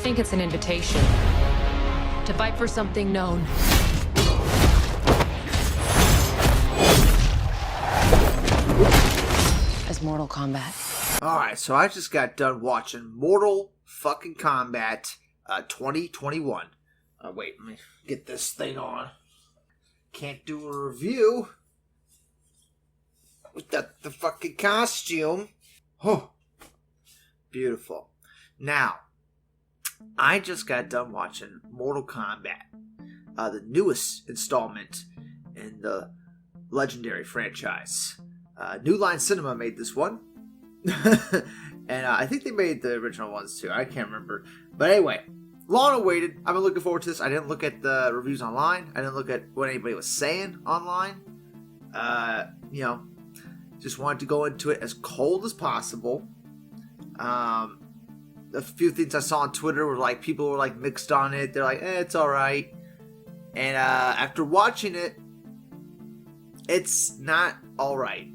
think it's an invitation to fight for something known as Mortal Kombat. Alright, so I just got done watching Mortal fucking Kombat 2021. Wait, let me get this thing on. Can't do a review without the fucking costume. Oh, beautiful. Now, I just got done watching Mortal Kombat, the newest installment in the legendary franchise. New Line Cinema made this one. And I think they made the original ones too. I can't remember. But anyway, long awaited. I've been looking forward to this. I didn't look at the reviews online. I didn't look at what anybody was saying online. Just wanted to go into it as cold as possible. A few things I saw on Twitter were like, people were like mixed on it. They're like, it's alright. And after watching it, it's not alright.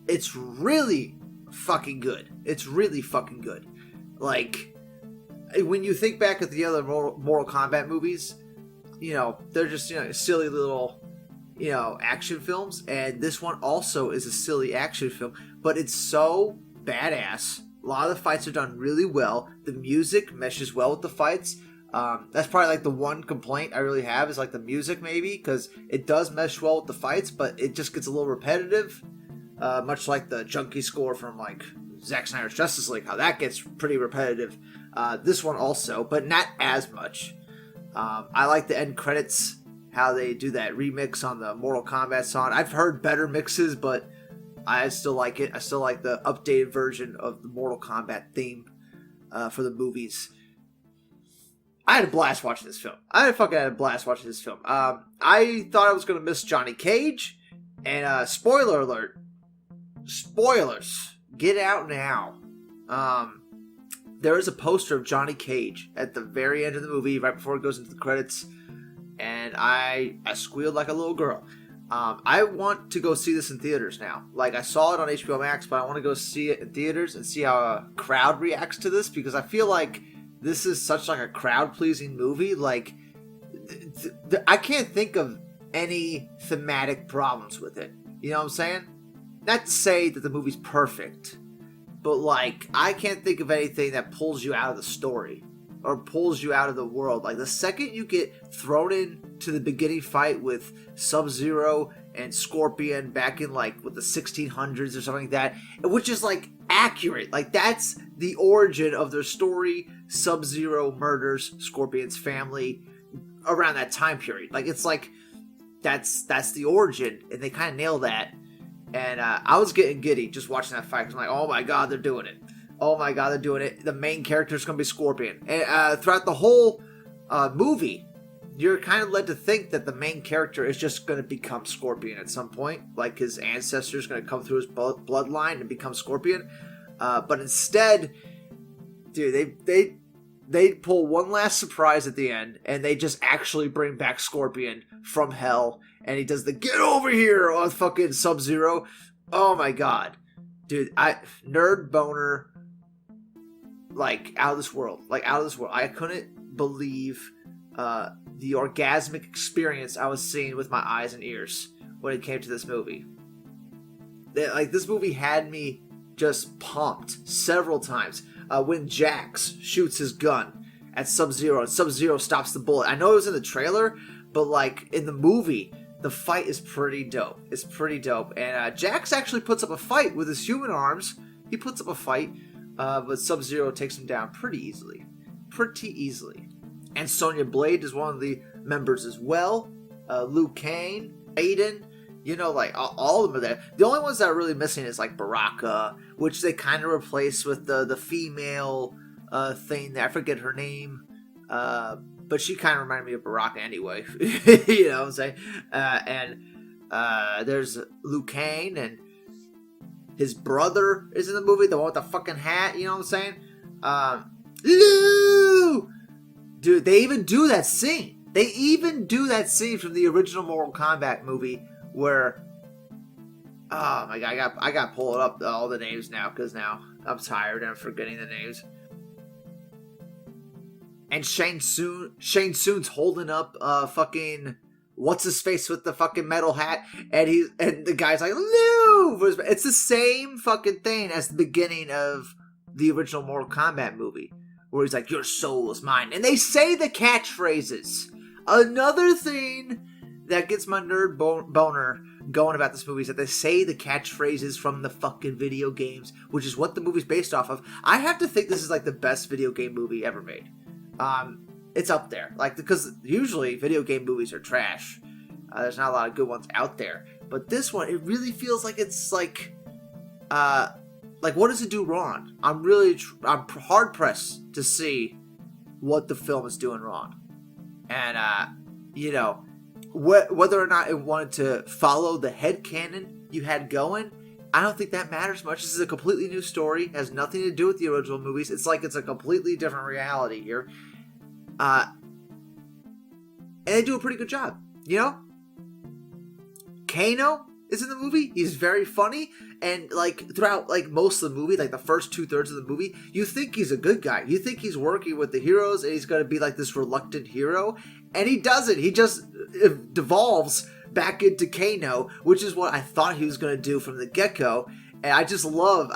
It's really fucking good. It's really fucking good. Like, when you think back at the other Mortal Kombat movies, they're just, silly little, action films. And this one also is a silly action film, but it's so badass. A lot of the fights are done really well. The music meshes well with the fights. That's probably like the one complaint I really have is like the music maybe, because it does mesh well with the fights, but it just gets a little repetitive. Much like the junkie score from like Zack Snyder's Justice League, how that gets pretty repetitive. This one also, but not as much. I like the end credits, how they do that remix on the Mortal Kombat song. I've heard better mixes, but I still like it. I still like the updated version of the Mortal Kombat theme for the movies. I had a blast watching this film. I had a blast watching this film. I thought I was going to miss Johnny Cage, and spoiler alert, spoilers, get out now. There is a poster of Johnny Cage at the very end of the movie, right before it goes into the credits, and I squealed like a little girl. I want to go see this in theaters now. Like, I saw it on HBO Max, but I want to go see it in theaters and see how a crowd reacts to this, because I feel like this is such like a crowd-pleasing movie. Like, I can't think of any thematic problems with it. You know what I'm saying? Not to say that the movie's perfect, but like, I can't think of anything that pulls you out of the story or pulls you out of the world. Like, the second you get thrown into the beginning fight with Sub-Zero and Scorpion back in like with the 1600s or something like that, which is like accurate. Like, that's the origin of their story. Sub-Zero murders Scorpion's family around that time period. Like, it's like that's the origin, and they kind of nail that. And I was getting giddy just watching that fight. 'Cause I'm like, oh my god, they're doing it. Oh my god, they're doing it. The main character is going to be Scorpion. And throughout the whole movie, you're kind of led to think that the main character is just going to become Scorpion at some point. Like, his ancestor is going to come through his bloodline and become Scorpion. But instead, dude, they pull one last surprise at the end, and they just actually bring back Scorpion from hell. And he does the get over here on fucking Sub-Zero. Oh my god. Dude, nerd boner, like, out of this world. Like, out of this world. I couldn't believe the orgasmic experience I was seeing with my eyes and ears when it came to this movie. Like, this movie had me just pumped several times. When Jax shoots his gun at Sub-Zero and Sub-Zero stops the bullet. I know it was in the trailer, but like, in the movie, the fight is pretty dope. It's pretty dope. And Jax actually puts up a fight with his human arms. He puts up a fight, but Sub-Zero takes him down pretty easily. Pretty easily. And Sonya Blade is one of the members as well. Liu Kang, Aiden, like all of them are there. The only ones that are really missing is like Baraka, which they kind of replaced with the female thing. I forget her name. But she kind of reminded me of Baraka anyway. You know what I'm saying? And there's Liu Kang, and his brother is in the movie, the one with the fucking hat, you know what I'm saying? Liu! Dude, they even do that scene. They even do that scene from the original Mortal Kombat movie where... Oh my god, I got to pull it up, all the names now, because now I'm tired and I'm forgetting the names. And Shang Tsung's holding up fucking what's his face with the fucking metal hat, and the guy's like, no! It's the same fucking thing as the beginning of the original Mortal Kombat movie, where he's like, your soul is mine. And they say the catchphrases. Another thing that gets my nerd boner going about this movie is that they say the catchphrases from the fucking video games, which is what the movie's based off of. I have to think this is like the best video game movie ever made. It's up there, like, because usually video game movies are trash. There's not a lot of good ones out there, but this one, it really feels like it's like what does it do wrong? I'm hard pressed to see what the film is doing wrong, and whether or not it wanted to follow the headcanon you had going, I don't think that matters much. This is a completely new story, has nothing to do with the original movies. It's like it's a completely different reality here. And they do a pretty good job, Kano is in the movie. He's very funny, and like throughout like most of the movie, like the first 2/3 of the movie, you think he's a good guy. You think he's working with the heroes, and he's going to be like this reluctant hero, and he doesn't. He just devolves back into Kano, which is what I thought he was going to do from the get-go. And I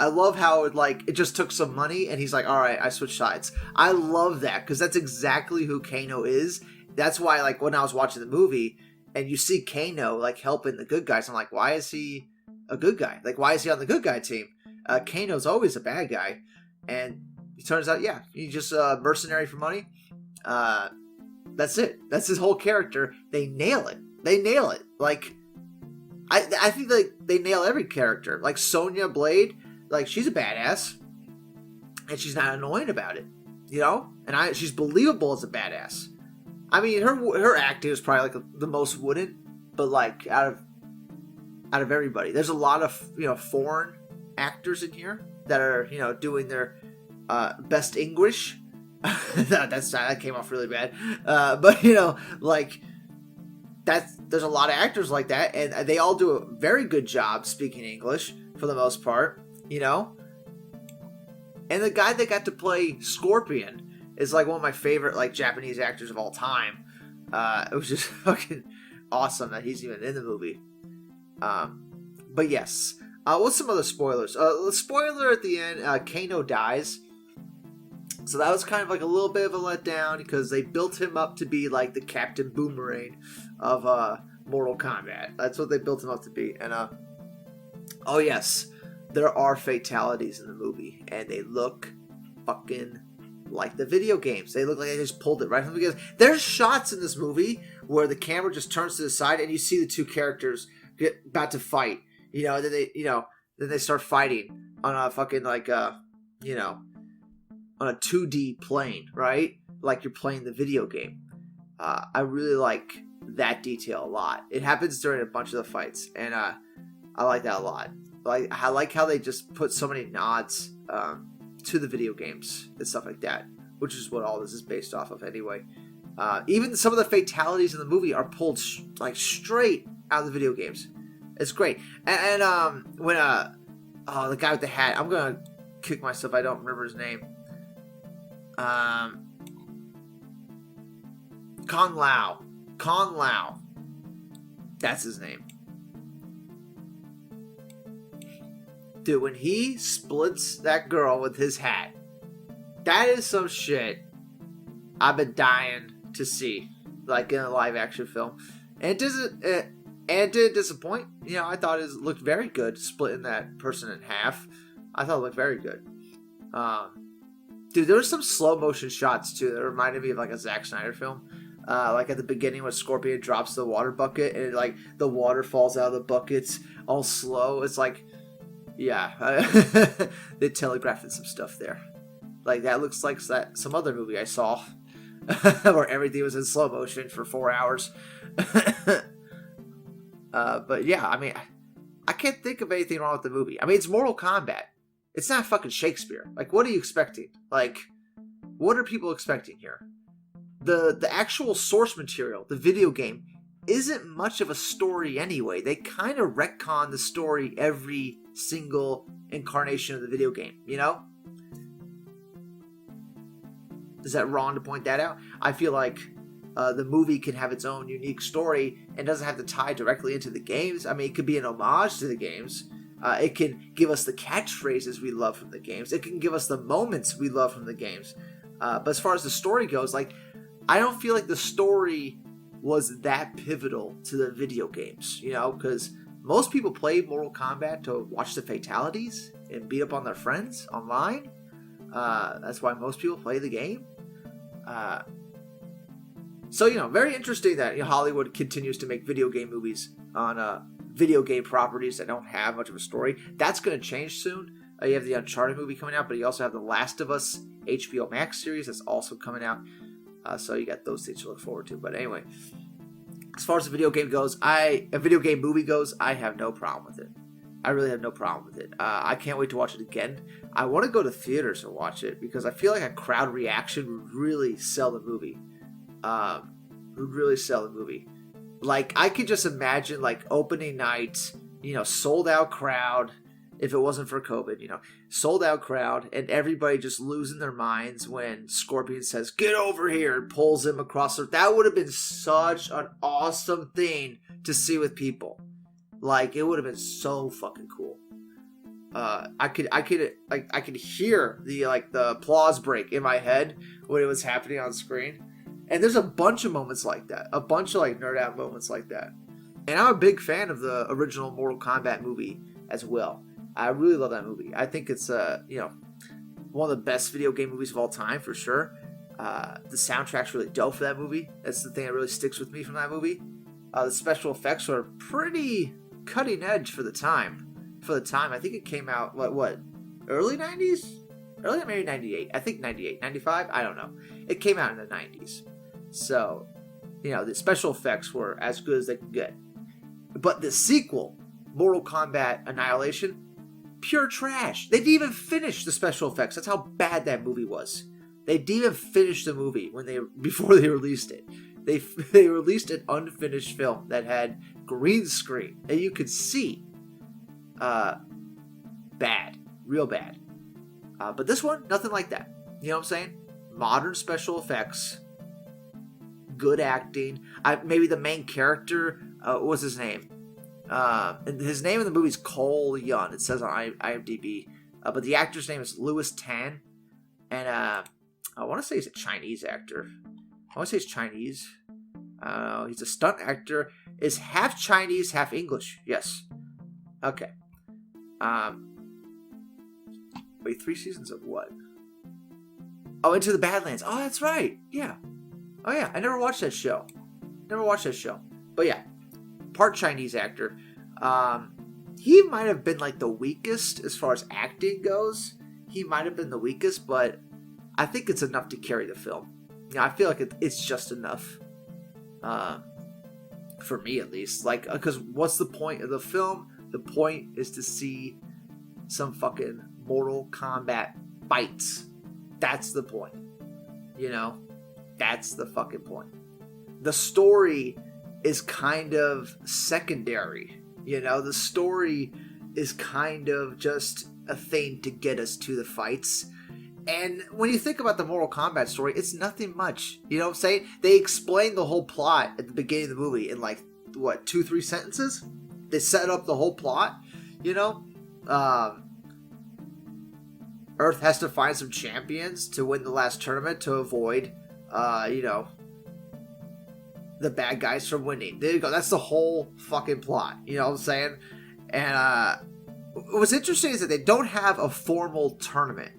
love how it just took some money, and he's like, all right, I switched sides. I love that, because that's exactly who Kano is. That's why, like, when I was watching the movie, and you see Kano, like, helping the good guys, I'm like, why is he a good guy? Like, why is he on the good guy team? Kano's always a bad guy. And it turns out, yeah, he's just a mercenary for money. That's it. That's his whole character. They nail it. Like, I think they nail every character. Like Sonya Blade, like she's a badass, and she's not annoying about it, And she's believable as a badass. I mean, her acting is probably like the most wooden, but like out of everybody, there's a lot of foreign actors in here that are doing their best English. that came off really bad, but like. There's a lot of actors like that, and they all do a very good job speaking English for the most part, And the guy that got to play Scorpion is like one of my favorite like Japanese actors of all time. It was just fucking awesome that he's even in the movie. But yes, what's some other spoilers? The spoiler at the end, Kano dies. So that was kind of like a little bit of a letdown, because they built him up to be like the Captain Boomerang of Mortal Kombat. That's what they built him up to be. And oh yes, there are fatalities in the movie, and they look fucking like the video games. They look like they just pulled it right from the beginning. There's shots in this movie where the camera just turns to the side, and you see the two characters about to fight. Then they start fighting on a fucking like on a 2D plane, right? Like you're playing the video game. I really like that detail a lot. It happens during a bunch of the fights, and I like that a lot. Like I like how they just put so many nods to the video games and stuff like that, which is what all this is based off of anyway. Even some of the fatalities in the movie are pulled straight out of the video games. It's great. And when the guy with the hat, I'm gonna kick myself. I don't remember his name. Kung Lao. That's his name. Dude, when he splits that girl with his hat, that is some shit I've been dying to see, like in a live action film. And it didn't disappoint. I thought it looked very good, splitting that person in half. I thought it looked very good. Dude, there were some slow motion shots too that reminded me of like a Zack Snyder film. Like at the beginning when Scorpion drops the water bucket, and like the water falls out of the buckets all slow. It's like, yeah, they telegraphed some stuff there. Like that looks like some other movie I saw where everything was in slow motion for 4 hours. But yeah, I mean, I can't think of anything wrong with the movie. I mean, it's Mortal Kombat. It's not fucking Shakespeare. Like, what are you expecting? Like, what are people expecting here? The actual source material, the video game, isn't much of a story anyway. They kind of retcon the story every single incarnation of the video game, Is that wrong to point that out? I feel like the movie can have its own unique story and doesn't have to tie directly into the games. I mean, it could be an homage to the games. It can give us the catchphrases we love from the games. It can give us the moments we love from the games. But as far as the story goes, like, I don't feel like the story was that pivotal to the video games, you know, because most people play Mortal Kombat to watch the fatalities and beat up on their friends online. That's why most people play the game. So, you know, very interesting that, you know, Hollywood continues to make video game movies on video game properties that don't have much of a story. That's going to change soon. You have the Uncharted movie coming out, but you also have the Last of Us HBO Max series that's also coming out. So you got those things to look forward to. But anyway, as far as the video game movie goes, I have no problem with it. I really have no problem with it. I can't wait to watch it again. I want to go to theaters and watch it because I feel like a crowd reaction would really sell the movie. Like, I could just imagine, like, opening night, you know, sold out crowd, if it wasn't for COVID, you know, sold out crowd, and everybody just losing their minds when Scorpion says, "Get over here," and pulls him across the... That would have been such an awesome thing to see with people. Like, it would have been so fucking cool. I could hear the applause break in my head when it was happening on screen. And there's a bunch of moments like that. A bunch of, like, nerd out moments like that. And I'm a big fan of the original Mortal Kombat movie as well. I really love that movie. I think it's, you know, one of the best video game movies of all time, for sure. The soundtrack's really dope for that movie. That's the thing that really sticks with me from that movie. The special effects are pretty cutting edge for the time. I think it came out, what, early 90s? Early, maybe 98. I think 98. 95? I don't know. It came out in the 90s. So, you know, the special effects were as good as they could get. But the sequel, Mortal Kombat Annihilation, pure trash. They didn't even finish the special effects. That's how bad that movie was. They didn't even finish the movie before they released it. They released an unfinished film that had green screen, and you could see bad, real bad. But this one, nothing like that. You know what I'm saying? Modern special effects, good acting. Maybe the main character, what was his name? And his name in the movie is Cole Yun. It says on IMDb. But the actor's name is Louis Tan. And I want to say he's a Chinese actor. I want to say he's Chinese. He's a stunt actor. Is half Chinese, half English. Yes. Okay. Wait, 3 seasons of what? Oh, Into the Badlands. Oh, that's right. Yeah. Oh, yeah. I never watched that show. But yeah, part Chinese actor. He might have been like the weakest as far as acting goes. He might have been the weakest, but I think it's enough to carry the film. You know, I feel like it's just enough. For me, at least. Like, because what's the point of the film? The point is to see some fucking Mortal Kombat fights. That's the point. You know? That's the fucking point. The story is kind of secondary. You know? The story is kind of just a thing to get us to the fights. And when you think about the Mortal Kombat story, it's nothing much. You know what I'm saying? They explain the whole plot at the beginning of the movie in like, what, 2-3 sentences? They set up the whole plot, you know? Earth has to find some champions to win the last tournament to avoid, you know, the bad guys from winning. There you go. That's the whole fucking plot. You know what I'm saying? And what's interesting is that they don't have a formal tournament.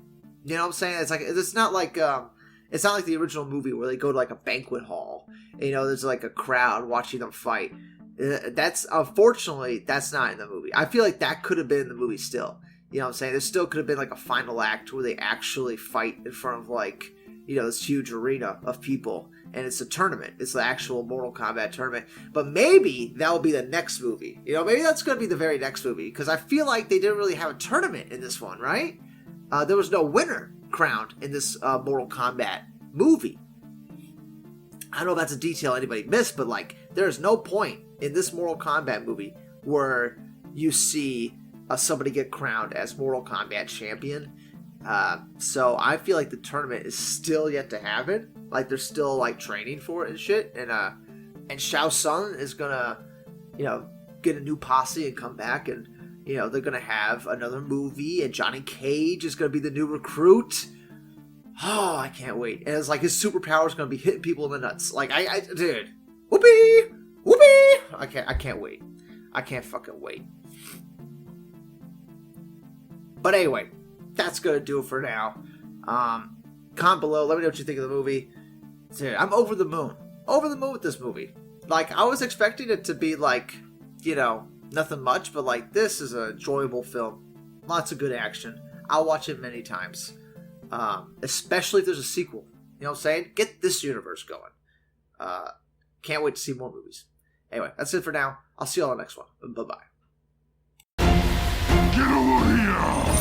You know what I'm saying? It's not like the original movie where they go to like a banquet hall. And, you know, there's like a crowd watching them fight. That's unfortunately that's not in the movie. I feel like that could have been in the movie still. You know what I'm saying? There still could have been like a final act where they actually fight in front of like, you know, this huge arena of people. And it's a tournament. It's the actual Mortal Kombat tournament. But maybe that will be the next movie. You know, maybe that's going to be the very next movie. Because I feel like they didn't really have a tournament in this one, right? There was no winner crowned in this Mortal Kombat movie. I don't know if that's a detail anybody missed, but like, there's no point in this Mortal Kombat movie where you see somebody get crowned as Mortal Kombat champion. So I feel like the tournament is still yet to happen. Like they're still like training for it and shit. And Shao Tsung is gonna, get a new posse and come back, and they're gonna have another movie, and Johnny Cage is gonna be the new recruit. Oh, I can't wait. And it's like his superpower is gonna be hitting people in the nuts. Like dude, whoopee, whoopee. I can't wait. I can't fucking wait. But anyway, that's gonna do it for now. Comment below. Let me know what you think of the movie. Dude, I'm over the moon. Over the moon with this movie. Like, I was expecting it to be like, nothing much, but like, this is an enjoyable film. Lots of good action. I'll watch it many times. Especially if there's a sequel. You know what I'm saying? Get this universe going. Can't wait to see more movies. Anyway, that's it for now. I'll see you all on the next one. Bye-bye. Get over here!